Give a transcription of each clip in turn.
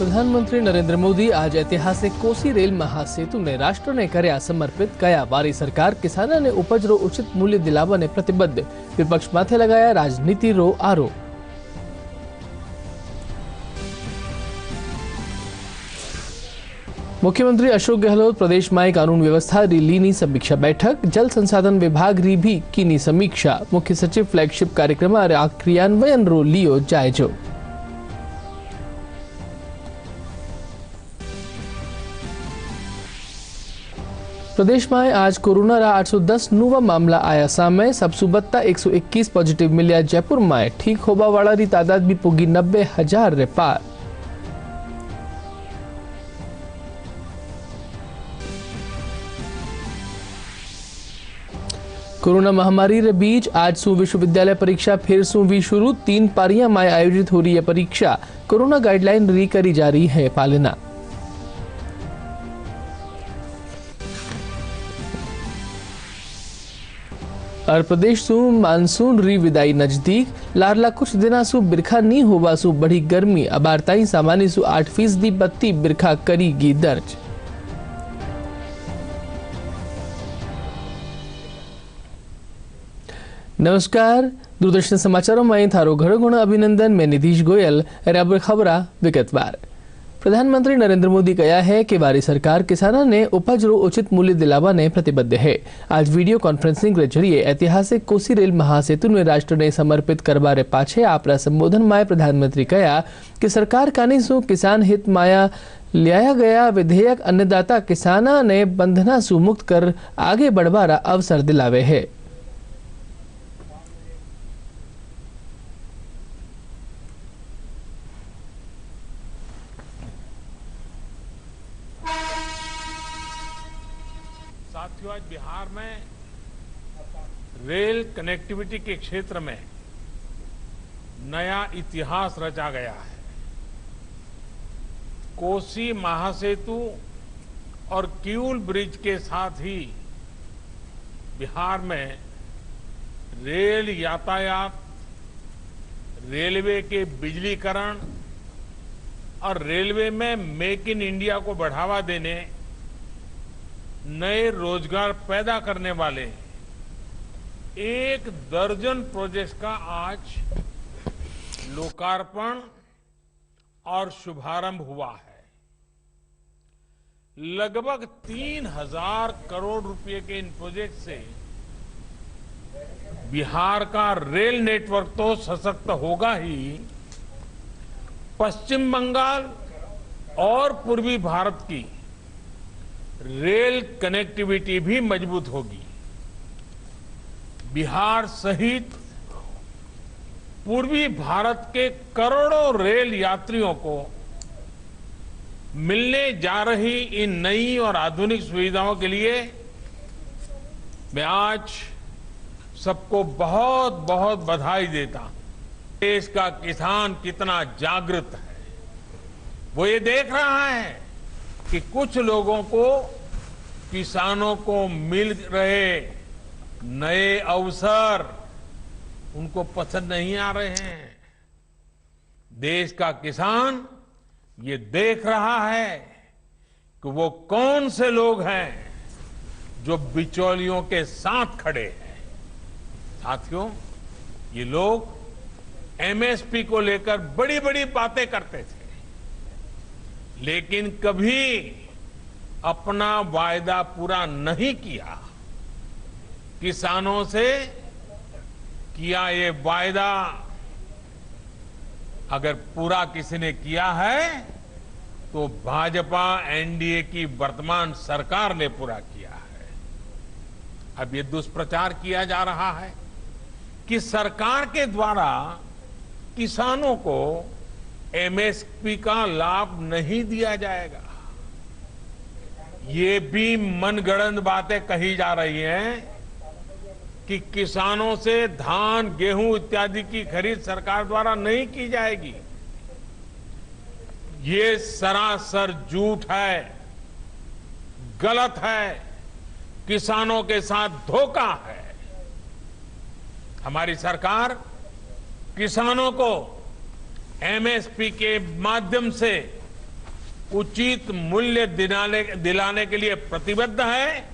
प्रधानमंत्री नरेंद्र मोदी आज ऐतिहासिक कोसी रेल महासेतु ने राष्ट्र ने कर्या समर्पित कया। बारी सरकार किसानों ने उपज रो उचित मूल्य दिलावा ने प्रतिबद्ध। विपक्ष माथे लगाया राजनीति रो आरोप। मुख्यमंत्री अशोक गहलोत प्रदेश में कानून व्यवस्था लीनी समीक्षा बैठक। जल संसाधन विभाग री भी कीनी समीक्षा। मुख्य सचिव फ्लैगशिप कार्यक्रम क्रियान्वयन रो लियो जायजो। प्रदेश में आज कोरोना रा 810 नवा मामला आया सामे। सबसु बत्ता 121 पॉजिटिव मिलिया। जयपुर में ठीक होबा वाला री तादाद भी पुगी 90,000 रे पार। कोरोना महामारी रे बीच आज सु विश्वविद्यालय परीक्षा फिर सु भी शुरू। 3 पारियां में आयोजित हो रही है परीक्षा। कोरोना गाइडलाइन री करी जा रही है पालना। और प्रदेश सु मानसून री विदाई नजदीक। लारला कुछ दिना सु बिरखा नी होवा सु बढ़ी गर्मी। अबारताई सामान्य सु 8% बत्ती बिरखा करीगी दर्ज। नमस्कार, दूरदर्शन समाचारों में थारो घणो घणो अभिनंदन। मैं निधीश गोयल। अब खबरा विगतवार। प्रधानमंत्री नरेंद्र मोदी कहा है कि वारी सरकार किसानों ने उपज रो उचित मूल्य दिलावा ने प्रतिबद्ध है। आज वीडियो कॉन्फ्रेंसिंग के जरिए ऐतिहासिक कोसी रेल महासेतु ने राष्ट्र ने समर्पित करवा रे पाछे आपरा संबोधन में प्रधानमंत्री कहा कि सरकार कानी सु किसान हित माया लिया गया विधेयक अन्नदाता किसाना ने बंधना सु मुक्त कर आगे बढ़वारा अवसर दिलावे है। साथियों, आज बिहार में रेल कनेक्टिविटी के क्षेत्र में नया इतिहास रचा गया है। कोसी महासेतु और किऊल ब्रिज के साथ ही बिहार में रेल यातायात, रेलवे के बिजलीकरण और रेलवे में मेक इन इंडिया को बढ़ावा देने, नए रोजगार पैदा करने वाले 1 दर्जन प्रोजेक्ट्स का आज लोकार्पण और शुभारंभ हुआ है। लगभग 3,000 करोड़ रुपए के इन प्रोजेक्ट से बिहार का रेल नेटवर्क तो सशक्त होगा ही, पश्चिम बंगाल और पूर्वी भारत की रेल कनेक्टिविटी भी मजबूत होगी। बिहार सहित पूर्वी भारत के करोड़ों रेल यात्रियों को मिलने जा रही इन नई और आधुनिक सुविधाओं के लिए मैं आज सबको बहुत बहुत बधाई देता हूं। देश का किसान कितना जागृत है, वो ये देख रहा है कि कुछ लोगों को, किसानों को मिल रहे नए अवसर उनको पसंद नहीं आ रहे हैं। देश का किसान ये देख रहा है कि वो कौन से लोग हैं जो बिचौलियों के साथ खड़े हैं। साथियों, ये लोग एमएसपी को लेकर बड़ी बड़ी बातें करते थे, लेकिन कभी अपना वायदा पूरा नहीं किया। किसानों से किया ये वायदा अगर पूरा किसी ने किया है तो भाजपा एनडीए की वर्तमान सरकार ने पूरा किया है। अब ये दुष्प्रचार किया जा रहा है कि सरकार के द्वारा किसानों को एमएसपी का लाभ नहीं दिया जाएगा। ये भी मनगढ़ंत बातें कही जा रही हैं कि किसानों से धान, गेहूं इत्यादि की खरीद सरकार द्वारा नहीं की जाएगी। ये सरासर झूठ है, गलत है, किसानों के साथ धोखा है। हमारी सरकार किसानों को एमएसपी के माध्यम से उचित मूल्य दिलाने के लिए प्रतिबद्ध है।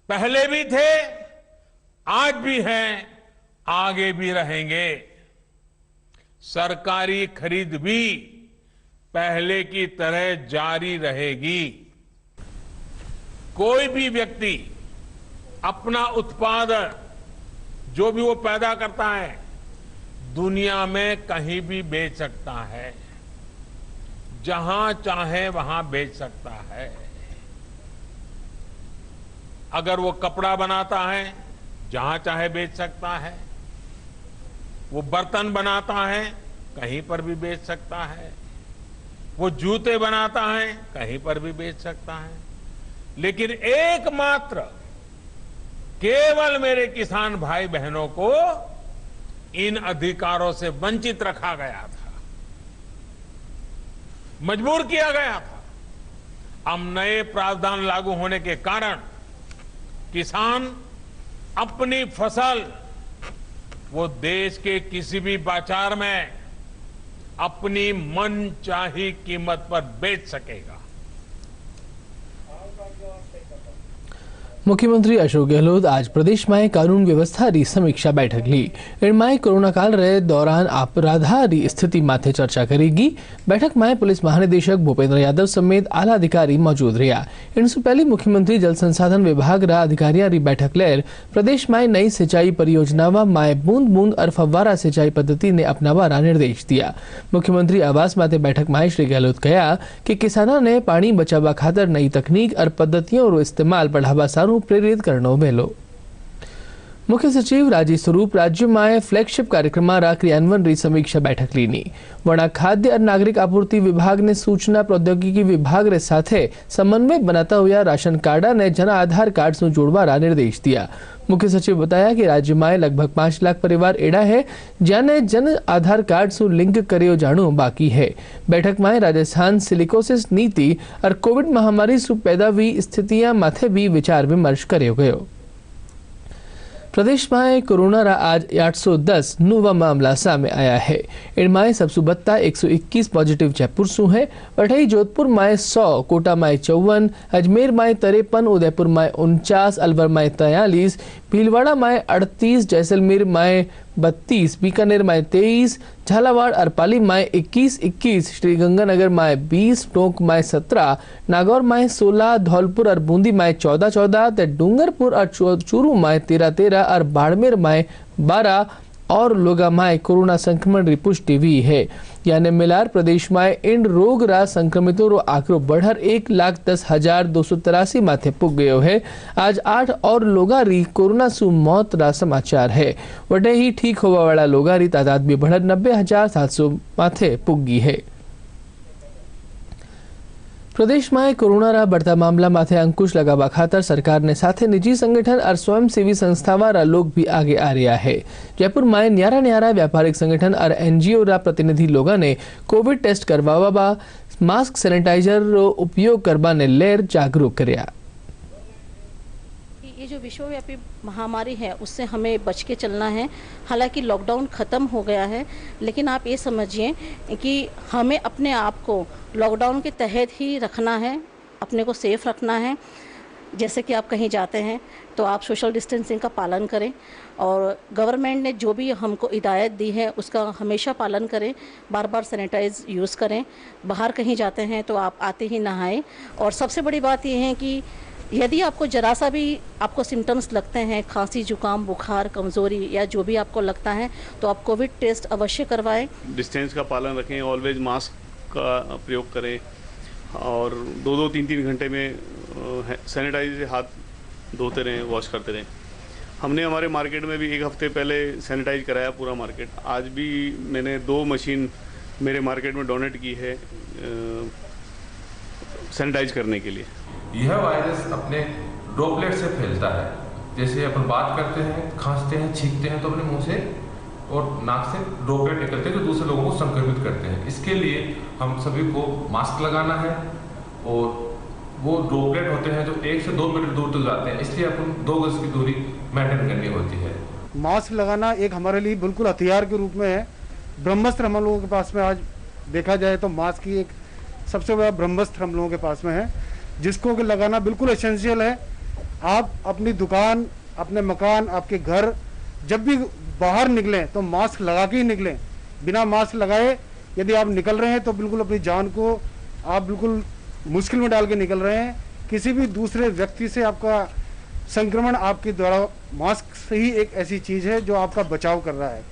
पहले भी थे, आज भी हैं, आगे भी रहेंगे। सरकारी खरीद भी पहले की तरह जारी रहेगी। कोई भी व्यक्ति अपना उत्पाद जो भी वो पैदा करता है दुनिया में कहीं भी बेच सकता है, जहां चाहे वहां बेच सकता है। अगर वो कपड़ा बनाता है जहां चाहे बेच सकता है, वो बर्तन बनाता है कहीं पर भी बेच सकता है, वो जूते बनाता है कहीं पर भी बेच सकता है। लेकिन एकमात्र केवल मेरे किसान भाई बहनों को इन अधिकारों से वंचित रखा गया था, मजबूर किया गया था। अब नए प्रावधान लागू होने के कारण किसान अपनी फसल वो देश के किसी भी बाजार में अपनी मनचाही कीमत पर बेच सकेगा। मुख्यमंत्री अशोक गहलोत आज प्रदेश में कानून व्यवस्था री समीक्षा बैठक ली। इनमें कोरोना काल रे दौरान अपराधारी स्थिति माथे चर्चा करेगी। बैठक में पुलिस महानिदेशक भूपेंद्र यादव समेत आला अधिकारी मौजूद रहा। इनसे पहले मुख्यमंत्री जल संसाधन विभाग रा अधिकारियों री बैठक लेर प्रदेश में नई सिंचाई परियोजनाओं में बूंद बूंद और फव्वारा सिंचाई पद्धति ने अपनावा निर्देश दिया। मुख्यमंत्री आवास माते बैठक में श्री गहलोत कहा कि किसानों ने पानी बचावा खातर नई तकनीक और पद्धतियों रो इस्तेमाल बढ़ावा सारू प्रेरित करनो वेलो। मुख्य सचिव राजीव स्वरूप राज्य में फ्लैगशिप कार्यक्रम क्रियान्वयन री समीक्षा बैठक लीनी। वणा खाद्य और नागरिक आपूर्ति विभाग ने सूचना प्रौद्योगिकी विभाग रे साथे समन्वय बनाता हुआ राशन कार्ड ने जन आधार कार्ड से जोड़वा निर्देश दिया। मुख्य सचिव बताया कि राज्य में लगभग 5 लाख परिवार एड़ा है जाने जन आधार कार्ड से लिंक करियो जाणु बाकी है। बैठक में राजस्थान सिलिकोसिस नीति और कोविड महामारी से पैदा हुई स्थितियां माथे भी विचार विमर्श करियो गयो। प्रदेश में कोरोना रा आज 810 नवा मामला सामने आया है। इनमें सबसे बत्ता 121 पॉजिटिव जयपुर सु है। वही जोधपुर में 100, कोटा में 54, अजमेर में 53, उदयपुर में 49, अलवर में 43, भीलवाड़ा में 38, जैसलमेर में 32, बीकानेर में 23, झालावाड़ और पाली में 21, श्रीगंगानगर में 20, टोंक में 17, नागौर में 16, धौलपुर और बूंदी में 14, डूंगरपुर और चूरू में 13 और बाड़मेर में 12 और लोगा में कोरोना संक्रमण की पुष्टि हुई है। यानी मिलार प्रदेश में इन रोग रा संक्रमितों रो आंकड़ो बढ़कर 1,10,283 माथे पुग गयो है। आज 8 और लोगा री कोरोना सु मौत रा समाचार है। वटे ही ठीक होवा वाला लोगा री तादाद भी बढ़कर 90,700 माथे पुगी है। प्रदेश में कोरोना रा बढ़ता मामला माथे अंकुश लगावा खातर सरकार ने साथे निजी संगठन और स्वयंसेवी संस्थावां रा लोग भी आगे आ रहा है। जयपुर में न्यारा व्यापारिक संगठन और एनजीओ रा प्रतिनिधि लोगों ने कोविड टेस्ट करवावा, मास्क सैनिटाइजर रो उपयोग करवा ने लेर जागरूक करया। ये जो विश्वव्यापी महामारी है उससे हमें बच के चलना है। हालांकि लॉकडाउन ख़त्म हो गया है, लेकिन आप ये समझिए कि हमें अपने आप को लॉकडाउन के तहत ही रखना है, अपने को सेफ रखना है। जैसे कि आप कहीं जाते हैं तो आप सोशल डिस्टेंसिंग का पालन करें और गवर्नमेंट ने जो भी हमको हिदायत दी है उसका हमेशा पालन करें। बार बार सैनिटाइज यूज़ करें। बाहर कहीं जाते हैं तो आप आते ही नहाएं। और सबसे बड़ी बात यह है कि यदि आपको जरा सा भी आपको सिम्टम्स लगते हैं, खांसी, जुकाम, बुखार, कमज़ोरी या जो भी आपको लगता है, तो आप कोविड टेस्ट अवश्य करवाएं। डिस्टेंस का पालन रखें, ऑलवेज मास्क का प्रयोग करें और 2-2, 3-3 घंटे में सैनिटाइज से हाथ धोते रहें, वॉश करते रहें। हमने हमारे मार्केट में भी 1 हफ्ते पहले सैनिटाइज कराया पूरा मार्केट। आज भी मैंने 2 मशीन मेरे मार्केट में डोनेट की है सैनिटाइज करने के लिए। यह वायरस अपने ड्रॉपलेट से फैलता है। जैसे अपन बात करते हैं, खांसते हैं, छींकते हैं तो अपने मुंह से और नाक से ड्रॉपलेट निकलते हैं जो दूसरे लोगों को संक्रमित करते हैं। इसके लिए हम सभी को मास्क लगाना है और वो ड्रॉपलेट होते हैं जो 1 से 2 मीटर दूर तक जाते हैं, इसलिए अपन 2 गज की दूरी मेंटेन करनी होती है। मास्क लगाना एक हमारे लिए बिल्कुल हथियार के रूप में है। ब्रह्मास्त्र हम लोगों के पास में आज देखा जाए तो मास्क की एक सबसे बड़ा ब्रह्मास्त्र हम लोगों के पास में है, जिसको कि लगाना बिल्कुल एसेंशियल है। आप अपनी दुकान, अपने मकान, आपके घर जब भी बाहर निकलें तो मास्क लगा के ही निकलें। बिना मास्क लगाए यदि आप निकल रहे हैं तो बिल्कुल अपनी जान को आप बिल्कुल मुश्किल में डाल के निकल रहे हैं। किसी भी दूसरे व्यक्ति से आपका संक्रमण आपके द्वारा, मास्क से ही एक ऐसी चीज़ है जो आपका बचाव कर रहा है।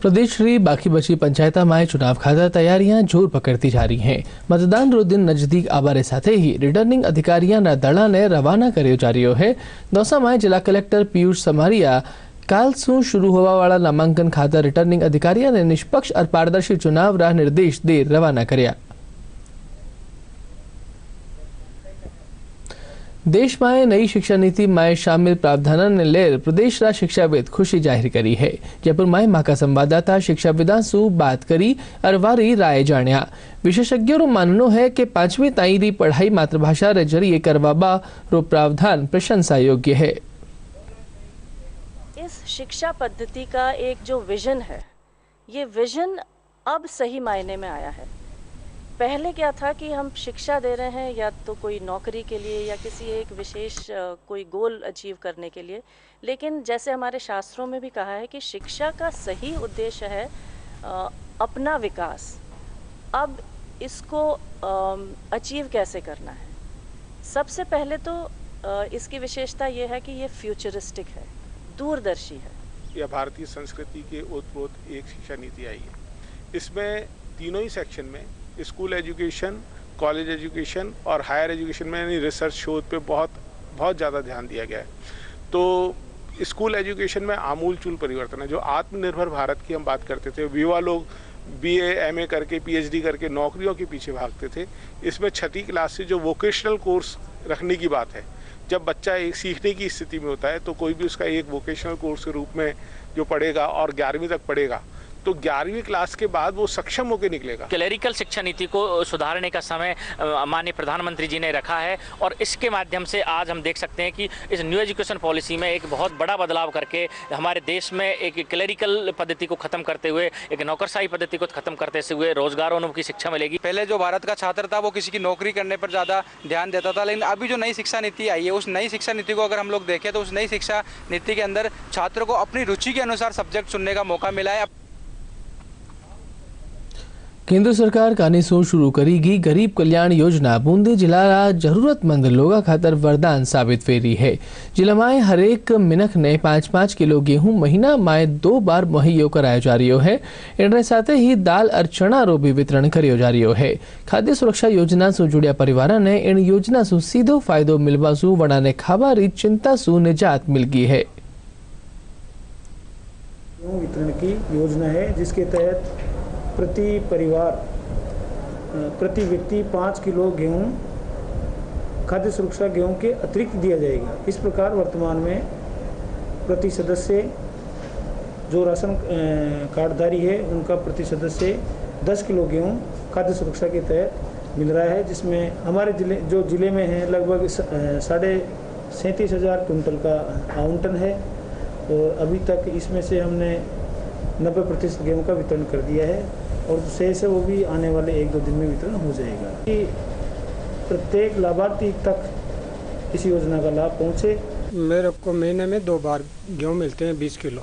प्रदेशની બાકી બચી પંચાયતમાં ચુનાવ ખાતર તૈયારીਆਂ જોર પકડતી जा रही हैं। મતદાનનો દિન નજદીક આવવા સાથે ही રિટર્નિંગ અધિકારીઓના દળાને રવાના કર્યો जा રહ્યો है। દોસામાં જિલ્લા કલેક્ટર પિયુષ સમારિયા કાલ શું शुरू હોવાવાળા નામાંકન ખાતર રિટર્નિંગ અધિકારીઓને નિષ્પક્ષ और પારદર્શી ચુનાવ રાહ નિર્દેશ દે રવાના કર્યા। देश में नई शिक्षा नीति में शामिल प्रावधानों ने लेर प्रदेश रा शिक्षाविद खुशी जाहिर करी है। जयपुर में माका संवाददाता शिक्षाविदा सु बात करी और वारी राय जाण्या। विशेषज्ञों रो माननो है कि 5वीं ताईं री पढ़ाई मातृभाषा रे जरिए करवाबा रो प्रावधान प्रशंसा योग्य है। इस शिक्षा पद्धति का एक जो विजन है, ये विजन अब सही मायने में आया है। पहले क्या था कि हम शिक्षा दे रहे हैं या तो कोई नौकरी के लिए या किसी एक विशेष कोई गोल अचीव करने के लिए, लेकिन जैसे हमारे शास्त्रों में भी कहा है कि शिक्षा का सही उद्देश्य है अपना विकास। अब इसको अचीव कैसे करना है? सबसे पहले तो इसकी विशेषता ये है कि ये फ्यूचरिस्टिक है, दूरदर्शी है। यह भारतीय संस्कृति के ओतप्रोत एक शिक्षा नीति आई है। इसमें तीनों ही सेक्शन में स्कूल एजुकेशन, कॉलेज एजुकेशन और हायर एजुकेशन में यानी रिसर्च शोध पे बहुत ज़्यादा ध्यान दिया गया है। तो स्कूल एजुकेशन में आमूलचूल परिवर्तन है। जो आत्मनिर्भर भारत की हम बात करते थे, युवा लोग BA MA करके PhD करके नौकरियों के पीछे भागते थे, इसमें 6वीं क्लास से जो वोकेशनल कोर्स रखने की बात है। जब बच्चा एक सीखने की स्थिति में होता है तो कोई भी उसका एक वोकेशनल कोर्स के रूप में जो पढ़ेगा और 11वीं तक पढ़ेगा तो 11वीं क्लास के बाद वो सक्षम होकर निकलेगा। क्लेरिकल शिक्षा नीति को सुधारने का समय माननीय प्रधानमंत्री जी ने रखा है और इसके माध्यम से आज हम देख सकते हैं कि इस न्यू एजुकेशन पॉलिसी में एक बहुत बड़ा बदलाव करके हमारे देश में एक क्लेरिकल पद्धति को खत्म करते हुए एक नौकरशाही पद्धति को खत्म करते हुए रोजगारोन्मुखी शिक्षा मिलेगी। पहले जो भारत का छात्र था वो किसी की नौकरी करने पर ज़्यादा ध्यान देता था, लेकिन अभी जो नई शिक्षा नीति आई है, उस नई शिक्षा नीति को अगर हम लोग देखें तो उस नई शिक्षा नीति के अंदर छात्रों को अपनी रुचि के अनुसार सब्जेक्ट चुनने का मौका मिला है। केंद्र सरकार कानी सो शुरू करेगी गरीब कल्याण योजना बूंदी जिला जरूरतमंद लोगों खातर वरदान साबित फेरी है। जिला में हरेक मिनख ने 5-5 किलो गेहूं महीना में 2 बार मुहैया कराया जा रही है। इनके साथ ही दाल और चना रो भी वितरण करियो जा रही है। खाद्य सुरक्षा योजना से जुड़िया परिवार ने इन योजना से सीधो फायदो मिलवा सु वड़ा ने खाबारी चिंता सु निजात मिल गई है। वितरण की योजना है जिसके तहत प्रति परिवार प्रति व्यक्ति 5 किलो गेहूं खाद्य सुरक्षा गेहूं के अतिरिक्त दिया जाएगा। इस प्रकार वर्तमान में प्रति सदस्य जो राशन कार्डधारी है उनका प्रति सदस्य 10 किलो गेहूं खाद्य सुरक्षा के तहत मिल रहा है, जिसमें हमारे जिले में है लगभग 37,500 कुंटल का आवंटन है और अभी तक इसमें से हमने 90% गेहूं का वितरण कर दिया है और शेष है वो भी आने वाले 1-2 दिन में वितरण हो जाएगा। प्रत्येक लाभार्थी तक इस योजना का लाभ पहुँचे। मेरे को महीने में 2 बार गेहूँ मिलते हैं 20 किलो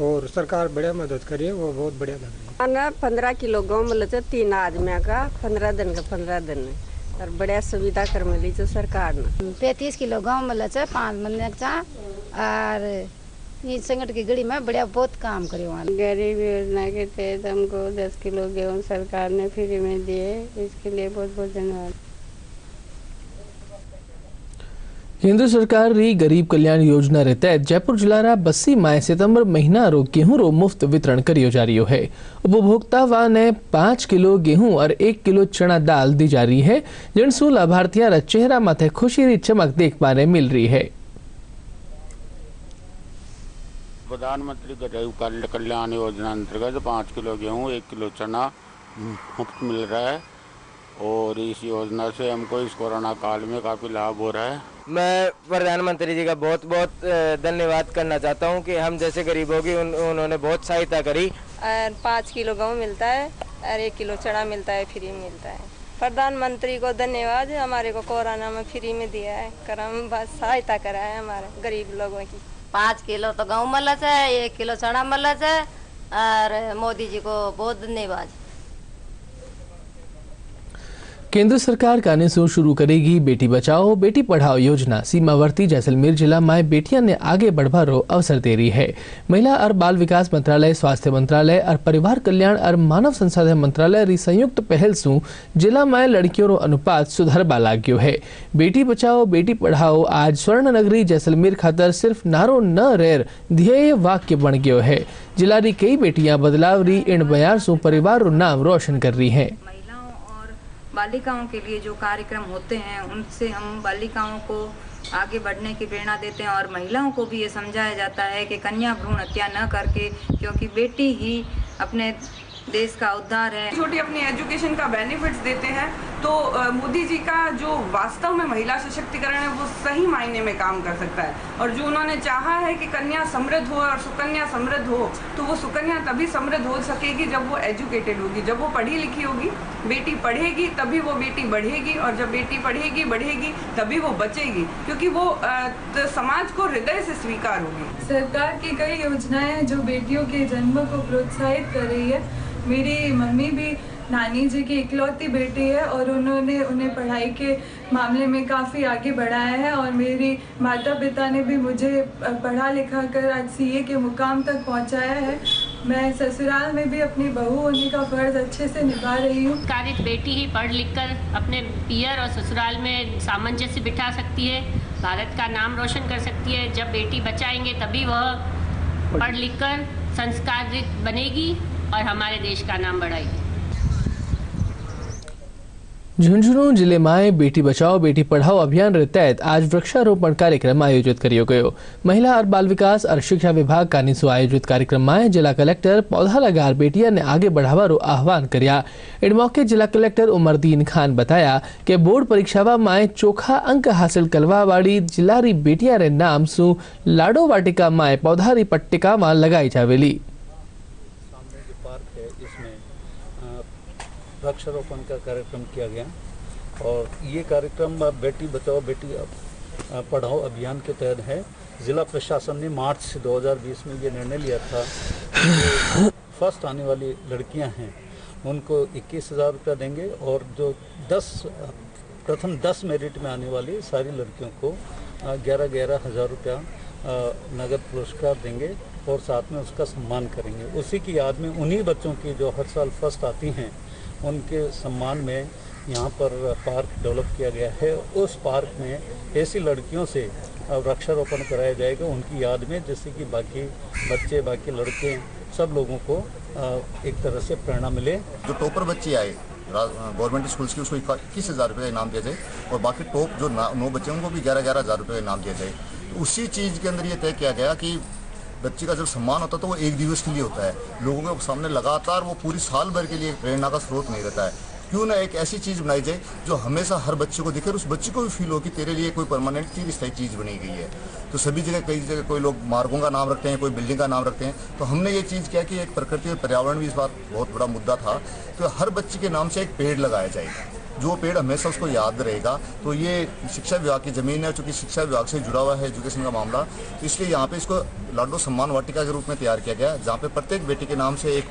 और सरकार बढ़िया मदद करी है, वो बहुत बढ़िया लग रही है। 15 किलो गेहूँ मिलते 3 आदमी का 15 दिन का 15 दिन और बढ़िया सुविधा कर मिली सरकार ने। 35 किलो गेहूँ मिले 5 महीने का और ये संकट की घड़ी में बढ़िया बहुत काम करे। गरीब योजना के तहत हमको 10 किलो गेहूँ सरकार ने फ्री में दिए, इसके लिए बहुत बहुत धन्यवाद। केंद्र सरकार री गरीब कल्याण योजना रे तहत जयपुर जिला रा 82 माह सितंबर महीना रो गेहूं रो मुफ्त वितरण करियो जा रही है। उपभोक्ता ने 5 किलो गेहूं और 1 किलो चना दाल दी जा रही है, जिनसु लाभार्थियों रा चेहरा माथे खुशी री चमक देखने मिल रही है। प्रधानमंत्री गरीब कल्याण योजना अंतर्गत 5 किलो गेहूँ 1 किलो चना मुफ्त मिल रहा है और इस योजना से हमको इस कोरोना काल में काफ़ी लाभ हो रहा है। मैं प्रधानमंत्री जी का बहुत बहुत धन्यवाद करना चाहता हूं कि हम जैसे गरीबों की उन्होंने बहुत सहायता करी और 5 किलो गेहूँ मिलता है और 1 किलो चना मिलता है, फ्री मिलता है। प्रधानमंत्री को धन्यवाद, हमारे को कोरोना में फ्री में दिया है, करम बस सहायता करा है हमारे गरीब लोगों की। 5 किलो तो गेहूँ मिलत है, 1 किलो चना मिलत है और मोदी जी को बहुत धन्यवाद। केंद्र सरकार काने से शुरू करेगी बेटी बचाओ बेटी पढ़ाओ योजना। सीमावर्ती जैसलमेर जिला में बेटियां ने आगे बढ़वारो अवसर दे रही है। महिला और बाल विकास मंत्रालय, स्वास्थ्य मंत्रालय और परिवार कल्याण और मानव संसाधन मंत्रालय री संयुक्त पहल से जिला में लड़कियों रो अनुपात सुधरवा लाग्यो है। बेटी बचाओ बेटी पढ़ाओ आज स्वर्ण नगरी जैसलमेर खातर सिर्फ नारो न रेर ध्येय वाक्य बन गयो है। जिला री कई बेटियां बदलाव री इन बयार से परिवार रो नाम रोशन कर रही है। बालिकाओं के लिए जो कार्यक्रम होते हैं उनसे हम बालिकाओं को आगे बढ़ने की प्रेरणा देते हैं और महिलाओं को भी ये समझाया जाता है कि कन्या भ्रूण हत्या न करके, क्योंकि बेटी ही अपने देश का उद्धार है। छोटी अपनी एजुकेशन का बेनिफिट्स देते हैं, तो मोदी जी का जो वास्तव में महिला सशक्तिकरण है वो सही मायने में काम कर सकता है। और जो उन्होंने चाहा है कि कन्या समृद्ध हो और सुकन्या समृद्ध हो, तो वो सुकन्या तभी समृद्ध हो सकेगी जब वो एजुकेटेड होगी, जब वो पढ़ी लिखी होगी। बेटी पढ़ेगी तभी वो बेटी बढ़ेगी, और जब बेटी पढ़ेगी बढ़ेगी तभी वो बचेगी, क्योंकि वो समाज को हृदय से स्वीकार होगी। सरकार की कई योजनाएं हैं जो बेटियों के जन्म को प्रोत्साहित कर रही है। मेरी मम्मी भी नानी जी की इकलौती बेटी है और उन्होंने उन्हें पढ़ाई के मामले में काफ़ी आगे बढ़ाया है, और मेरी माता पिता ने भी मुझे पढ़ा लिखा कर आज CA के मुकाम तक पहुंचाया है। मैं ससुराल में भी अपनी बहू होने का फर्ज अच्छे से निभा रही हूँ। कार्य बेटी ही पढ़ लिख कर अपने पियर और ससुराल में सामंजस्य बिठा सकती है, भारत का नाम रोशन कर सकती है। जब बेटी बचाएंगे तभी वह पढ़ लिख कर संस्कारित बनेगी और हमारे देश का नाम बढ़ाएगी। झुंझुनू जिले में बेटी बचाओ बेटी पढ़ाओ अभियान के तहत आज वृक्षारोपण कार्यक्रम आयोजित करियो गयो। महिला और बाल विकास और शिक्षा विभाग कानीसो आयोजित कार्यक्रम में जिला कलेक्टर पौधा लगार बेटिया ने आगे बढ़ावारो आह्वान कर्या। इस मौके जिला कलेक्टर उमरदीन खान बताया कि बोर्ड परीक्षा में चोखा अंक हासिल करवा वाली जिला री बेटिया रे नाम सु लाडो वाटिका में पौधा री पट्टिका में लगाई जावेली। वृक्षारोपण का कार्यक्रम किया गया और ये कार्यक्रम बेटी बचाओ बेटी पढ़ाओ अभियान के तहत है। जिला प्रशासन ने मार्च 2020 में ये निर्णय लिया था कि फर्स्ट आने वाली लड़कियां हैं उनको 21,000 रुपया देंगे, और जो प्रथम 10 मेरिट में आने वाली सारी लड़कियों को 11,000 रुपया नगद पुरस्कार देंगे और साथ में उसका सम्मान करेंगे। उसी की याद में उन्हीं बच्चों की जो हर साल फर्स्ट आती हैं उनके सम्मान में यहाँ पर पार्क डेवलप किया गया है। उस पार्क में ऐसी लड़कियों से वृक्षारोपण कराया जाएगा उनकी याद में, जिससे कि बाकी बच्चे बाकी लड़के सब लोगों को एक तरह से प्रेरणा मिले। जो टॉपर बच्चे आए गवर्नमेंट स्कूल्स की उसको 21,000 रुपये का इनाम दिया जाए, और बाकी टॉप जो 9 बच्चे उनको भी 11,000 रुपये का इनाम दिया जाए। तो उसी चीज़ के अंदर ये तय किया गया कि बच्चे का जब सम्मान होता है तो वो एक दिवस के लिए होता है, लोगों के सामने लगातार वो पूरी साल भर के लिए प्रेरणा का स्रोत नहीं रहता है। क्यों ना एक ऐसी चीज़ बनाई जाए जो हमेशा हर बच्चे को दिखे और उस बच्चे को भी फील हो कि तेरे लिए कोई परमानेंट चिरस्थायी चीज़ बनी गई है। तो सभी जगह कई जगह कोई लोग मार्गों का नाम रखते हैं, कोई बिल्डिंग का नाम रखते हैं, तो हमने ये चीज़ किया कि एक प्रकृति और पर्यावरण भी इस बात बहुत बड़ा मुद्दा था, तो हर बच्चे के नाम से एक पेड़ लगाया जाएगा, जो पेड़ हमेशा उसको याद रहेगा। तो ये शिक्षा विभाग की ज़मीन है, चूँकि शिक्षा विभाग से जुड़ा हुआ है एजुकेशन का मामला, तो इसलिए यहाँ पे इसको लाडो सम्मान वाटिका के रूप में तैयार किया गया, जहाँ पे प्रत्येक बेटी के नाम से एक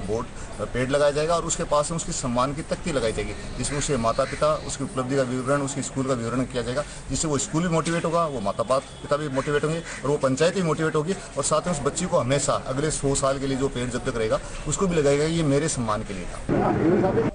पेड़ लगाया जाएगा और उसके पास में उसकी सम्मान की तख्ती लगाई जाएगी, जिसमें उसे माता पिता, उसकी उपलब्धि का विवरण, उसकी स्कूल का विवरण किया जाएगा, जिससे वो स्कूल भी मोटिवेट होगा, वो माता पिता भी मोटिवेट होंगे और वो पंचायत भी मोटिवेट होगी, और साथ में उस बच्ची को हमेशा अगले 100 साल के लिए जो पेड़ जब तक रहेगा उसको भी लगाएगा, ये मेरे सम्मान के लिए था।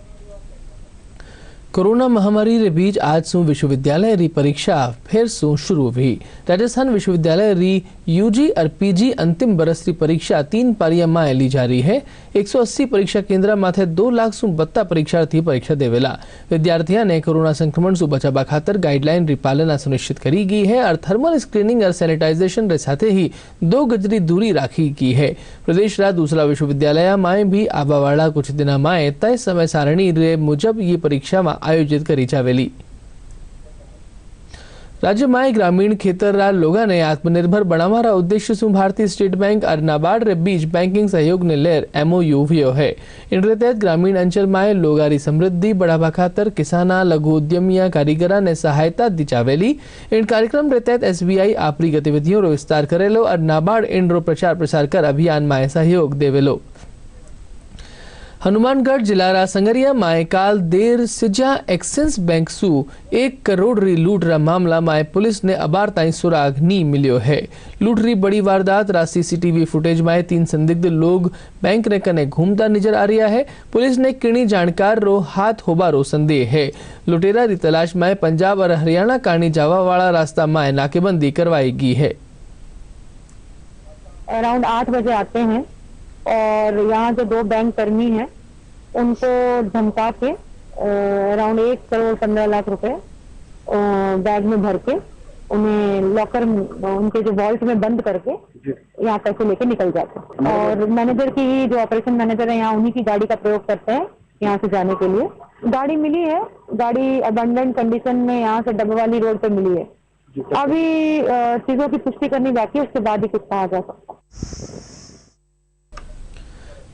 कोरोना महामारी के बीच आज से विश्वविद्यालय री परीक्षा फिर से शुरू हुई। राजस्थान विश्वविद्यालय री UG और PG अंतिम बरस री परीक्षा 3 पारियां में ली जा रही है। 180 परीक्षा केंद्र माथे 2 लाख से 72 परीक्षार्थी परीक्षा देवेला। विद्यार्थियों ने कोरोना संक्रमण से बचावा खातर गाइडलाइन री पालना सुनिश्चित करी गई है और थर्मल स्क्रीनिंग और सैनिटाइजेशन के साथ ही 2 गज री दूरी राखी गई है। प्रदेश रा दूसरा विश्वविद्यालय में भी आवा वाला कुछ दिन में तय समय सारणी रे मुजब ये परीक्षा में आयोजित करी जावेली। राज्य में ग्रामीण खेतररा लोगों ने आत्मनिर्भर बनावा उद्देश्य से भारतीय स्टेट बैंक और नाबार्ड रे बीच बैंकिंग सहयोग ने लेर MOU हुए है। इनके तहत ग्रामीण अंचल में लोगारी समृद्धि बढ़ावा खातर किसाना लघु उद्यमिया कारीगरा ने सहायता दी जावेली। इन कार्यक्रम के तहत SBI आपरी गतिविधियों रो विस्तार करेलो और नाबार्ड इन रो प्रचार प्रसार कर अभियान में सहयोग देवेलो। हनुमानगढ़ जिला संगरिया में काल देर सिजा एक्सिस बैंक सु 1 करोड़ री लूट रा मामला में पुलिस ने अबार ताई सुराग नी मिलियो है। लूट री बड़ी वारदात रा CCTV फुटेज में 3 संदिग्ध लोग बैंक ने कने घूमता नजर आ रहा है। पुलिस ने किणी जानकार रो हाथ होबारो संदेह है। लुटेरा री तलाश में पंजाब और हरियाणा कानी जावा वाला रास्ता में नाकेबंदी करवाई गई है। अराउंड 8 बजे आते हैं और यहाँ जो 2 बैंक कर्मी हैं उनको धमका के अराउंड 1 करोड़ 15 लाख रुपए बैग में भर के उन्हें लॉकर उनके जो वॉल्ट में बंद करके यहाँ पैसे लेके निकल जाते हैं। और मैनेजर की जो ऑपरेशन मैनेजर है यहाँ उन्हीं की गाड़ी का प्रयोग करते हैं यहाँ से जाने के लिए। गाड़ी मिली है, गाड़ी अबंडेंट कंडीशन में यहाँ से डबवाली रोड पे मिली है। अभी चीजों की पुष्टि करनी बाकी है, उसके बाद ही कुछ कहा जा सकता है।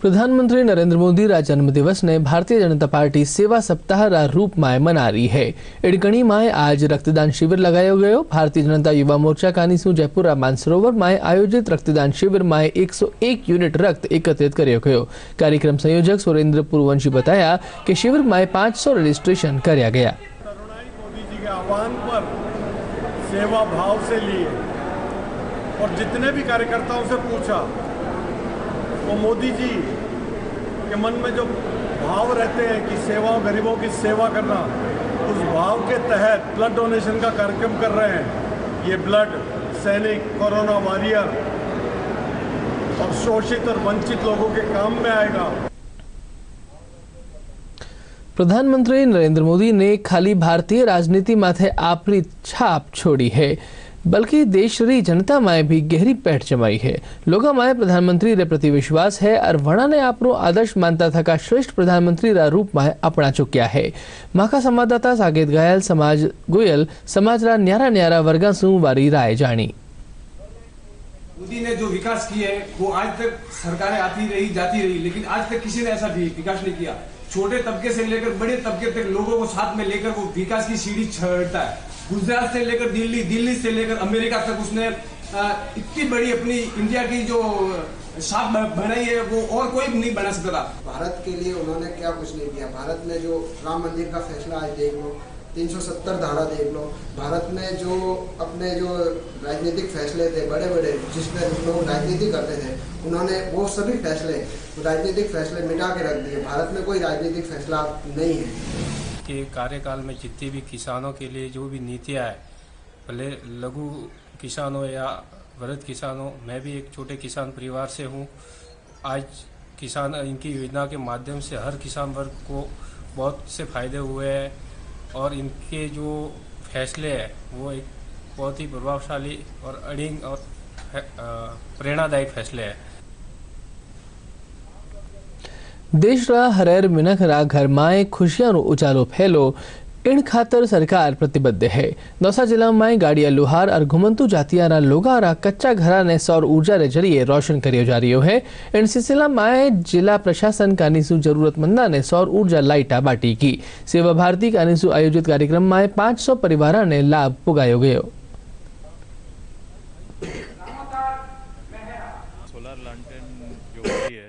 प्रधानमंत्री नरेंद्र मोदी रा जन्म दिवस ने भारतीय जनता पार्टी सेवा सप्ताह रा रूप में मना रही है। इड़कणी में आज रक्तदान शिविर लगायो गयो। भारतीय जनता युवा मोर्चा कानीसू जयपुर रा मानसरोवर में आयोजित रक्तदान शिविर में 101 यूनिट रक्त एकत्रित करियो गयो। कार्यक्रम संयोजक सुरेंद्र पुरवंशी बताया कि शिविर में 500 रजिस्ट्रेशन कराया गया। मोदी जी के आह्वान पर सेवा भाव से लिए और जितने भी कार्यकर्ताओं से पूछा वो मोदी जी के मन में जो भाव रहते हैं कि सेवा गरीबों की सेवा करना, उस भाव के तहत ब्लड डोनेशन का कार्यक्रम कर रहे हैं। ये ब्लड सैनिक, कोरोना वॉरियर और शोषित और वंचित लोगों के काम में आएगा। प्रधानमंत्री नरेंद्र मोदी ने खाली भारतीय राजनीति माथे आपरी छाप छोड़ी है, बल्कि देश री जनता में भी गहरी पैठ जमाई है। लोगों में प्रधानमंत्री रे प्रति विश्वास है और वणा ने आपनो आदर्श मानता था श्रेष्ठ प्रधानमंत्री रा रूप में अपना चुक्या है। माका संवाददाता साकेत घायल गोयल समाज रा न्यारा न्यारा वर्गा सु वारी राय जानी। मोदी ने जो विकास किया है वो आज तक सरकारें आती रही जाती रही, लेकिन आज तक किसी ने ऐसा विकास नहीं किया। छोटे तबके से लेकर बड़े तबके तक लोगों को साथ में लेकर वो विकास की सीढ़ी चढ़ता है। गुजरात से लेकर दिल्ली, दिल्ली से लेकर अमेरिका तक उसने इतनी बड़ी अपनी इंडिया की जो छाप बनाई है वो और कोई नहीं बना सकता था। भारत के लिए उन्होंने क्या कुछ नहीं किया। भारत में जो राम मंदिर का फैसला आज देख लो, 370 धारा देख लो। भारत में जो अपने जो राजनीतिक फैसले थे बड़े बड़े, जिसमें लोग राजनीति करते थे, उन्होंने वो सभी फैसले राजनीतिक फैसले मिटा के रख दिए। भारत में कोई राजनीतिक फैसला नहीं है। के कार्यकाल में जितने भी किसानों के लिए जो भी नीतियाँ है, भले लघु किसान हो या वृद्ध किसान हो, मैं भी एक छोटे किसान परिवार से हूँ। आज किसान इनकी योजना के माध्यम से हर किसान वर्ग को बहुत से फायदे हुए हैं और इनके जो फैसले हैं वो एक बहुत ही प्रभावशाली और अड़िंग और प्रेरणादायक फैसले हैं। देश रा हरेर मिनख रा घर में खुशियां उजालो फैलो इन खातर सरकार प्रतिबद्ध है। दौसा जिला में गाड़िया लोहार और घुमंतु जातिया रा लोगा रा कच्चा घरा ने सौर ऊर्जा रे जरिए रोशन करियो जा रही है। इन सिलसिला में जिला प्रशासन कानीसू जरूरतमंदा ने सौर ऊर्जा लाइटा बाटी की। सेवा भारती कानीसू आयोजित कार्यक्रम में 500 परिवार ने लाभ पुगायो गयो।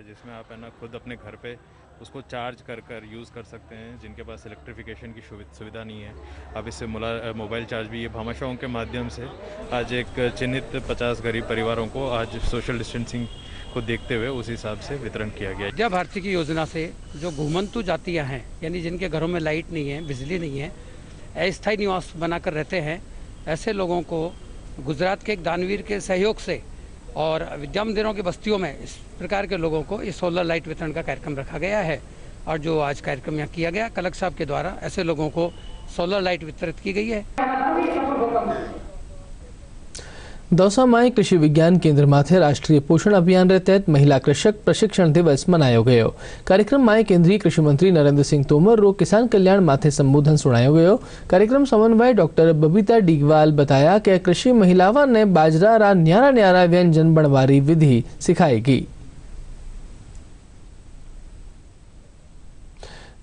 जिसमें आप है ना खुद अपने घर पे उसको चार्ज कर यूज़ कर सकते हैं। जिनके पास इलेक्ट्रिफिकेशन की सुविधा नहीं है, अब इससे मोबाइल चार्ज भी ये भामाशाहों के माध्यम से आज एक चिन्हित 50 गरीब परिवारों को आज सोशल डिस्टेंसिंग को देखते हुए उस हिसाब से वितरण किया गया। विद्या भारती की योजना से जो घुमंतु जातियाँ हैं, यानी जिनके घरों में लाइट नहीं है, बिजली नहीं है, अस्थायी निवास बनाकर रहते हैं, ऐसे लोगों को गुजरात के एक दानवीर के सहयोग से और विद्या मंदिरों की बस्तियों में इस प्रकार के लोगों को इस सोलर लाइट वितरण का कार्यक्रम रखा गया है। और जो आज कार्यक्रम यहाँ किया गया, कलेक्टर साहब के द्वारा ऐसे लोगों को सोलर लाइट वितरित की गई है। दौसा माई कृषि विज्ञान केंद्र माथे राष्ट्रीय पोषण अभियान रे तहत महिला कृषक प्रशिक्षण दिवस मनायो गयो। कार्यक्रम में केंद्रीय कृषि मंत्री नरेंद्र सिंह तोमर रो किसान कल्याण माथे संबोधन सुनायो गयो। कार्यक्रम समन्वय डॉक्टर बबीता डिगवाल बताया कि कृषि महिलाओं ने बाजरा रा न्यारा न्यारा व्यंजन बनवारी विधि सिखाएगी।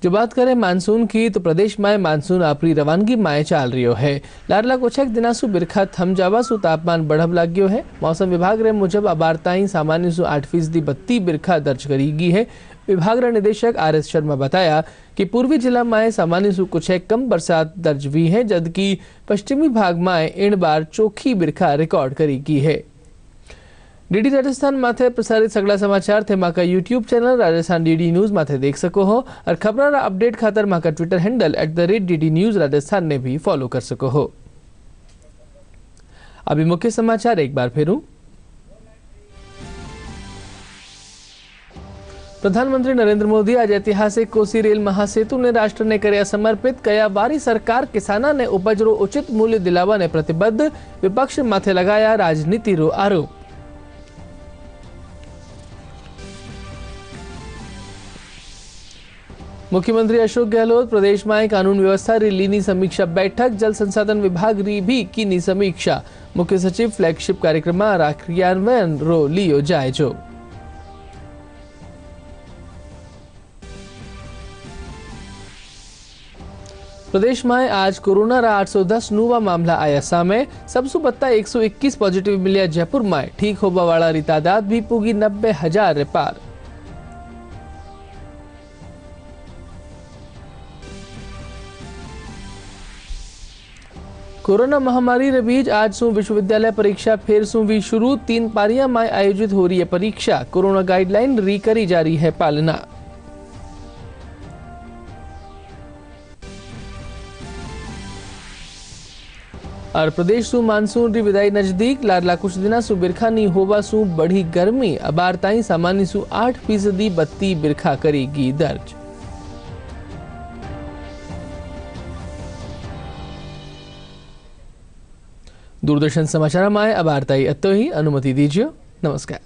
जो बात करें मानसून की तो प्रदेश में मानसून आपरी रवानगी में चाल रियो है। लारला कुछ एक दिनासु बिरखा थम जावासु तापमान बढ़ब लाग्यो है। मौसम विभाग रे मुजब अबारताई सामान्य सु 8% बत्ती बिरखा दर्ज करीगी है। विभाग रे निदेशक RS शर्मा बताया कि पूर्वी जिला में सामान्य सु कुछ एक कम बरसात दर्ज हुई है, जबकि पश्चिमी भाग में इन बार चोखी बिरखा रिकॉर्ड करीगी है। डीडी राजस्थान माथे प्रसारित सगला समाचार थे माका YouTube channel Rajasthan DD news माथे देख सको हो और खबर अपडेट खातर माका Twitter handle @DD news Rajasthan ने भी फॉलो कर सको हो। अभी मुख्य समाचार एक बार फिर। प्रधानमंत्री नरेंद्र मोदी आज ऐतिहासिक कोसी रेल महासेतु ने राष्ट्र ने कर्या समर्पित। कया वारी सरकार किसाना ने उपज रो उचित मूल्य दिलावा ने प्रतिबद्ध। विपक्ष माथे लगाया राजनीति रो आरोप। मुख्यमंत्री अशोक गहलोत प्रदेश में कानून व्यवस्था री लीनी समीक्षा बैठक। जल संसाधन विभाग री भी कीनी समीक्षा। मुख्य सचिव फ्लैगशिप कार्यक्रम में क्रियान्वयन रो लियो जायजो। प्रदेश में आज कोरोना रा 810 नूवा मामला आया सामे। सबसु बत्ता 121 पॉजिटिव मिलिया जयपुर में। ठीक होबा वाला री तादाद भी पूगी 90,000 रे पार। कोरोना महामारी रे बीच आज सु विश्वविद्यालय परीक्षा फिर सु भी शुरू। 3 पारियां में आयोजित हो रही है परीक्षा। कोरोना गाइडलाइन री करी जा रही है पालना। और प्रदेश सु मानसून री विदाई नजदीक। लारला कुछ दिना सु बिरखा नी होवा सु बढ़ी गर्मी। अबारताई सामान्य सु 8% बत्ती बिरखा करेगी दर्ज। दूरदर्शन समाचार में अब वार्ता अतो ही अनुमति दीजिए। नमस्कार।